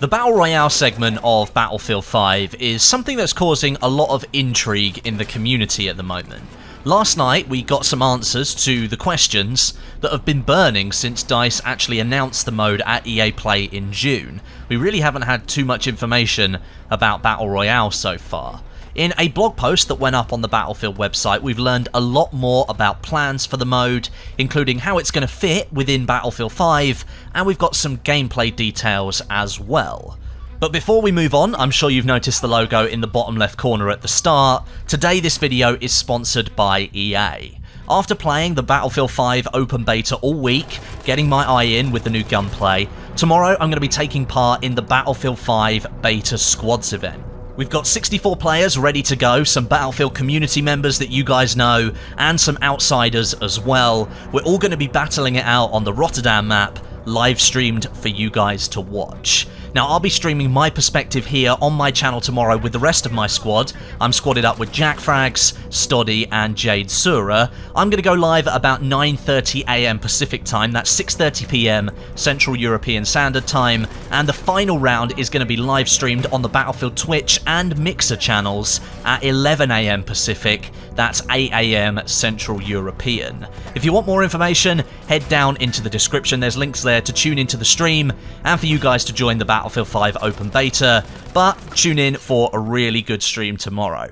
The Battle Royale segment of Battlefield 5 is something that's causing a lot of intrigue in the community at the moment. Last night we got some answers to the questions that have been burning since DICE actually announced the mode at EA Play in June. We really haven't had too much information about Battle Royale so far. In a blog post that went up on the Battlefield website, we've learned a lot more about plans for the mode, including how it's going to fit within Battlefield 5, and we've got some gameplay details as well. But before we move on, I'm sure you've noticed the logo in the bottom left corner at the start. Today this video is sponsored by EA. After playing the Battlefield 5 open beta all week, getting my eye in with the new gunplay, tomorrow I'm going to be taking part in the Battlefield 5 beta squads event. We've got 64 players ready to go, some Battlefield community members that you guys know, and some outsiders as well. We're all going to be battling it out on the Rotterdam map, live streamed for you guys to watch. Now, I'll be streaming my perspective here on my channel tomorrow with the rest of my squad. I'm squadded up with Jack Frags, Stoddy, and Jade Sura. I'm going to go live at about 9:30 AM Pacific time, that's 6:30 PM Central European Standard Time, and the final round is going to be live streamed on the Battlefield Twitch and Mixer channels at 11 AM Pacific, that's 8 AM Central European. If you want more information, head down into the description, there's links there to tune into the stream, and for you guys to join the Battlefield 5 open beta, but tune in for a really good stream tomorrow.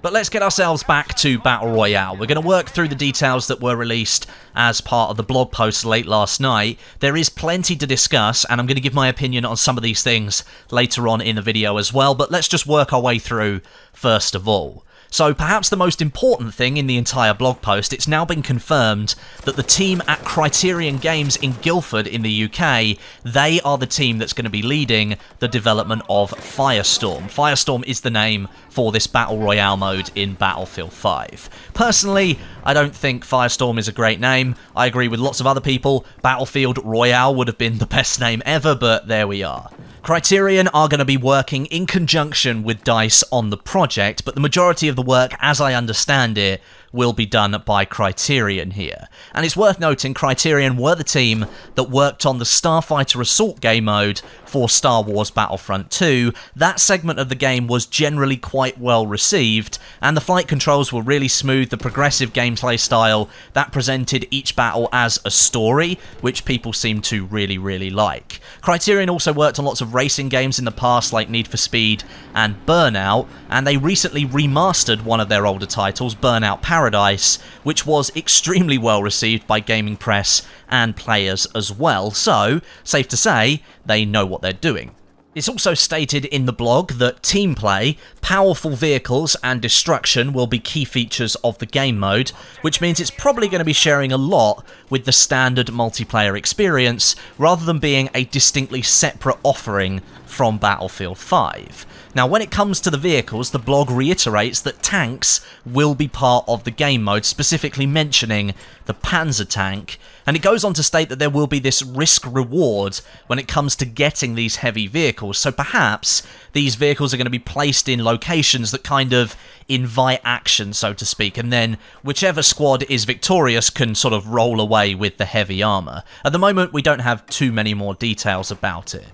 But let's get ourselves back to Battle Royale. We're going to work through the details that were released as part of the blog post late last night. There is plenty to discuss, and I'm going to give my opinion on some of these things later on in the video as well, but let's just work our way through first of all. So perhaps the most important thing in the entire blog post, it's now been confirmed that the team at Criterion Games in Guildford in the UK, they are the team that's going to be leading the development of Firestorm. Firestorm is the name for this Battle Royale mode in Battlefield 5. Personally, I don't think Firestorm is a great name. I agree with lots of other people. Battlefield Royale would have been the best name ever, but there we are. Criterion are going to be working in conjunction with DICE on the project, but the majority of the work, as I understand it, will be done by Criterion here. And it's worth noting Criterion were the team that worked on the Starfighter Assault game mode for Star Wars Battlefront 2. That segment of the game was generally quite well received, and the flight controls were really smooth, the progressive gameplay style that presented each battle as a story, which people seem to really like. Criterion also worked on lots of racing games in the past like Need for Speed and Burnout, and they recently remastered one of their older titles, Burnout Paradise, which was extremely well received by gaming press and players as well, so safe to say they know what they're doing. It's also stated in the blog that team play, powerful vehicles and destruction will be key features of the game mode, which means it's probably going to be sharing a lot with the standard multiplayer experience rather than being a distinctly separate offering from Battlefield 5. Now, when it comes to the vehicles, the blog reiterates that tanks will be part of the game mode, specifically mentioning the Panzer tank, and it goes on to state that there will be this risk-reward when it comes to getting these heavy vehicles, so perhaps these vehicles are going to be placed in locations that kind of invite action, so to speak, and then whichever squad is victorious can sort of roll away with the heavy armour. At the moment, we don't have too many more details about it.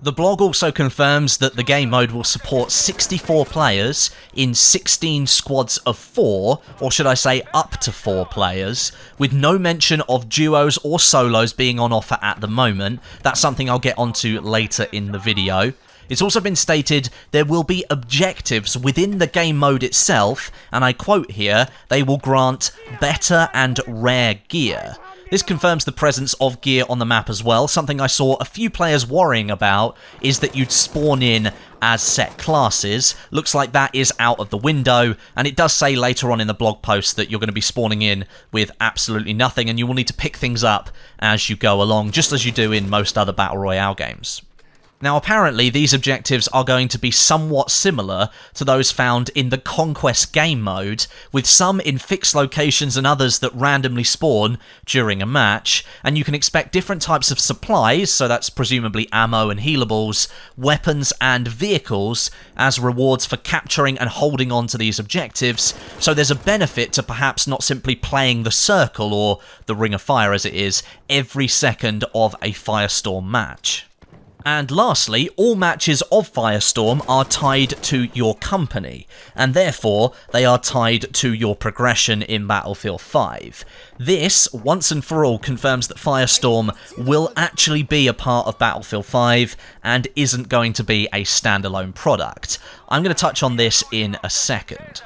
The blog also confirms that the game mode will support 64 players in 16 squads of 4, or should I say up to 4 players, with no mention of duos or solos being on offer at the moment. That's something I'll get onto later in the video. It's also been stated there will be objectives within the game mode itself, and I quote here, they will grant better and rare gear. This confirms the presence of gear on the map as well. Something I saw a few players worrying about is that you'd spawn in as set classes. Looks like that is out of the window, and it does say later on in the blog post that you're going to be spawning in with absolutely nothing, and you will need to pick things up as you go along, just as you do in most other Battle Royale games. Now, apparently, these objectives are going to be somewhat similar to those found in the Conquest game mode, with some in fixed locations and others that randomly spawn during a match, and you can expect different types of supplies, so that's presumably ammo and healables, weapons and vehicles, as rewards for capturing and holding on to these objectives, so there's a benefit to perhaps not simply playing the Circle, or the Ring of Fire as it is, every second of a Firestorm match. And lastly, all matches of Firestorm are tied to your company, and therefore they are tied to your progression in Battlefield 5. This, once and for all, confirms that Firestorm will actually be a part of Battlefield 5 and isn't going to be a standalone product. I'm going to touch on this in a second.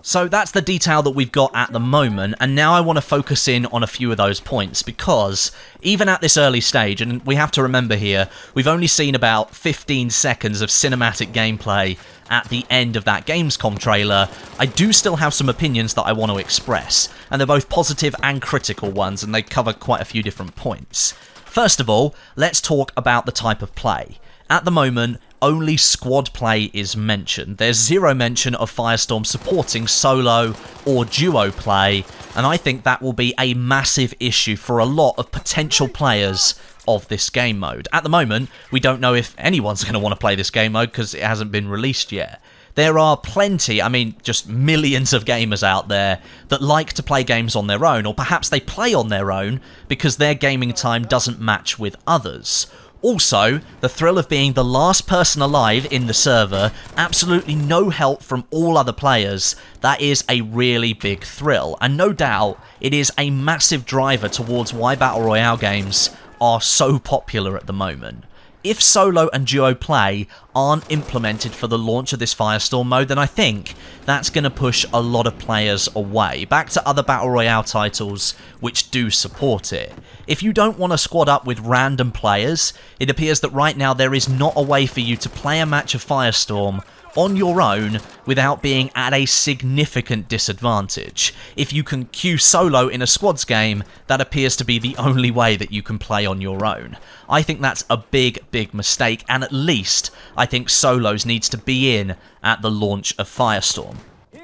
So that's the detail that we've got at the moment, and now I want to focus in on a few of those points, because even at this early stage, and we have to remember here, we've only seen about 15 seconds of cinematic gameplay at the end of that Gamescom trailer, I do still have some opinions that I want to express, and they're both positive and critical ones, and they cover quite a few different points. First of all, let's talk about the type of play. At the moment, only squad play is mentioned. There's zero mention of Firestorm supporting solo or duo play, and I think that will be a massive issue for a lot of potential players of this game mode. At the moment, we don't know if anyone's going to want to play this game mode because it hasn't been released yet. There are plenty, I mean, just millions of gamers out there that like to play games on their own, or perhaps they play on their own because their gaming time doesn't match with others. Also, the thrill of being the last person alive in the server, absolutely no help from all other players, that is a really big thrill, and no doubt it is a massive driver towards why Battle Royale games are so popular at the moment. If solo and duo play aren't implemented for the launch of this Firestorm mode, then I think that's going to push a lot of players away, back to other Battle Royale titles which do support it. If you don't want to squad up with random players, it appears that right now there is not a way for you to play a match of Firestorm on your own without being at a significant disadvantage. If you can queue solo in a squads game, that appears to be the only way that you can play on your own. I think that's a big mistake, and at least I think solos needs to be in at the launch of Firestorm.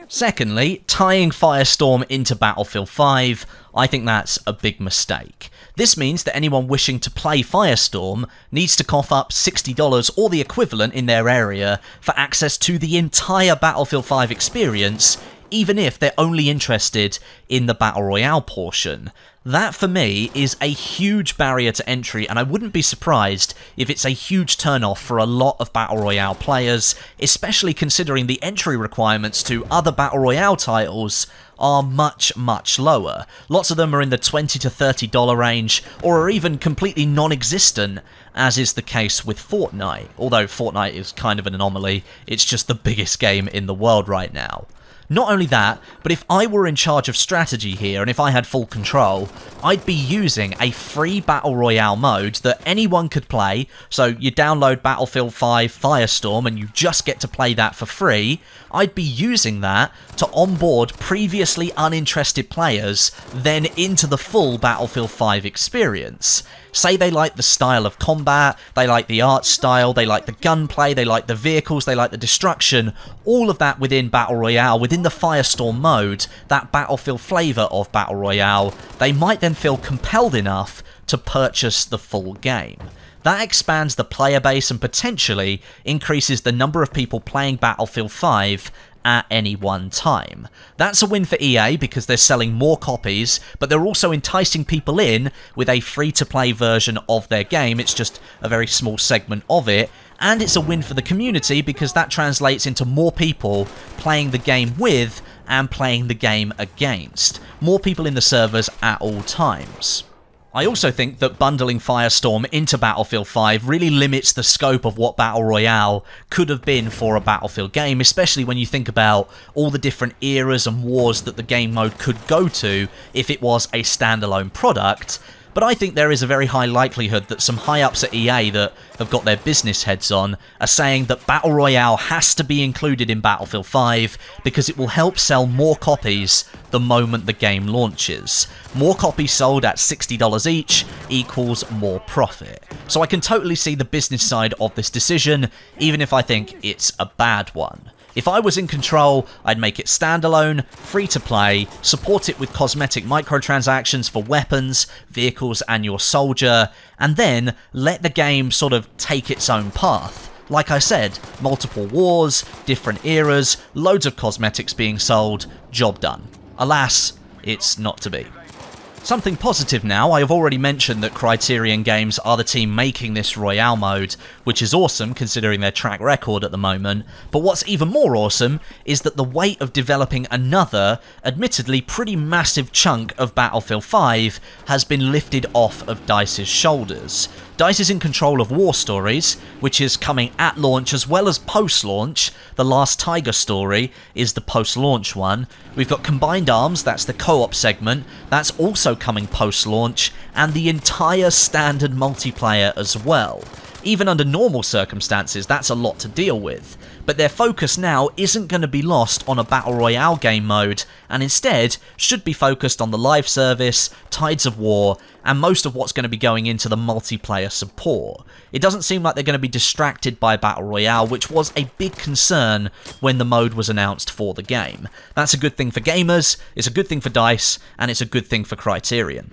Secondly, tying Firestorm into Battlefield 5, I think that's a big mistake. This means that anyone wishing to play Firestorm needs to cough up $60 or the equivalent in their area for access to the entire Battlefield 5 experience, even if they're only interested in the Battle Royale portion. That, for me, is a huge barrier to entry, and I wouldn't be surprised if it's a huge turn-off for a lot of Battle Royale players, especially considering the entry requirements to other Battle Royale titles are much lower. Lots of them are in the $20 to $30 range, or are even completely non-existent, as is the case with Fortnite. Although Fortnite is kind of an anomaly, it's just the biggest game in the world right now. Not only that, but if I were in charge of strategy here, and if I had full control, I'd be using a free Battle Royale mode that anyone could play. So you download Battlefield 5 Firestorm and you just get to play that for free. I'd be using that to onboard previously uninterested players then into the full Battlefield 5 experience. Say they like the style of combat, they like the art style, they like the gunplay, they like the vehicles, they like the destruction, all of that within Battle Royale, within the Firestorm mode, that Battlefield flavour of Battle Royale, they might then feel compelled enough to purchase the full game. That expands the player base and potentially increases the number of people playing Battlefield 5 at any one time. That's a win for EA because they're selling more copies, but they're also enticing people in with a free-to-play version of their game. It's just a very small segment of it, and it's a win for the community because that translates into more people playing the game with and playing the game against. More people in the servers at all times. I also think that bundling Firestorm into Battlefield 5 really limits the scope of what Battle Royale could have been for a Battlefield game, especially when you think about all the different eras and wars that the game mode could go to if it was a standalone product. But I think there is a very high likelihood that some high-ups at EA that have got their business heads on are saying that Battle Royale has to be included in Battlefield 5 because it will help sell more copies the moment the game launches. More copies sold at $60 each equals more profit. So I can totally see the business side of this decision, even if I think it's a bad one. If I was in control, I'd make it standalone, free to play, support it with cosmetic microtransactions for weapons, vehicles and your soldier, and then let the game sort of take its own path. Like I said, multiple wars, different eras, loads of cosmetics being sold, job done. Alas, it's not to be. Something positive now, I have already mentioned that Criterion Games are the team making this Royale mode, which is awesome considering their track record at the moment, but what's even more awesome is that the weight of developing another, admittedly pretty massive chunk of Battlefield 5 has been lifted off of DICE's shoulders. DICE is in control of War Stories, which is coming at launch as well as post-launch. The Last Tiger story is the post-launch one. We've got Combined Arms, that's the co-op segment, that's also coming post-launch, and the entire standard multiplayer as well. Even under normal circumstances, that's a lot to deal with. But their focus now isn't going to be lost on a Battle Royale game mode, and instead should be focused on the live service, Tides of War, and most of what's going to be going into the multiplayer support. It doesn't seem like they're going to be distracted by Battle Royale, which was a big concern when the mode was announced for the game. That's a good thing for gamers, it's a good thing for DICE, and it's a good thing for Criterion.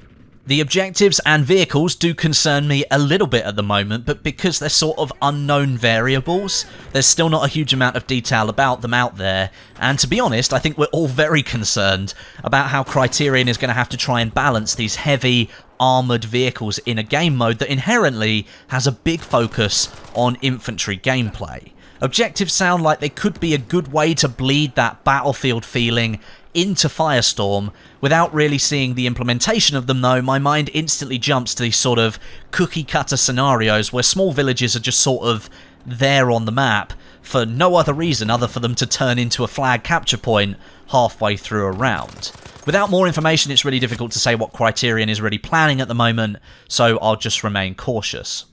The objectives and vehicles do concern me a little bit at the moment, but because they're sort of unknown variables, there's still not a huge amount of detail about them out there, and to be honest, I think we're all very concerned about how Criterion is going to have to try and balance these heavy, armoured vehicles in a game mode that inherently has a big focus on infantry gameplay. Objectives sound like they could be a good way to bleed that Battlefield feeling into Firestorm. Without really seeing the implementation of them though, my mind instantly jumps to these sort of cookie-cutter scenarios where small villages are just sort of there on the map for no other reason other for them to turn into a flag capture point halfway through a round. Without more information, it's really difficult to say what Criterion is really planning at the moment, so I'll just remain cautious.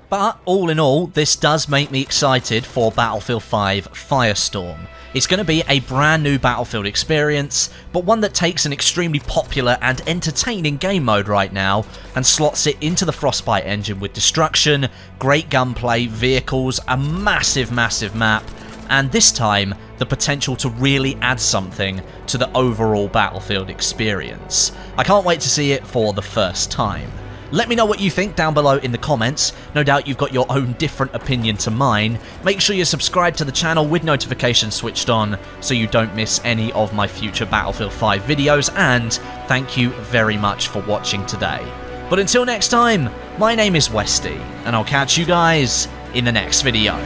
But all in all, this does make me excited for Battlefield 5 Firestorm. It's going to be a brand new Battlefield experience, but one that takes an extremely popular and entertaining game mode right now and slots it into the Frostbite engine with destruction, great gunplay, vehicles, a massive map, and this time the potential to really add something to the overall Battlefield experience. I can't wait to see it for the first time. Let me know what you think down below in the comments. No doubt you've got your own different opinion to mine. Make sure you subscribe to the channel with notifications switched on so you don't miss any of my future Battlefield 5 videos, and thank you very much for watching today. But until next time, my name is Westie, and I'll catch you guys in the next video.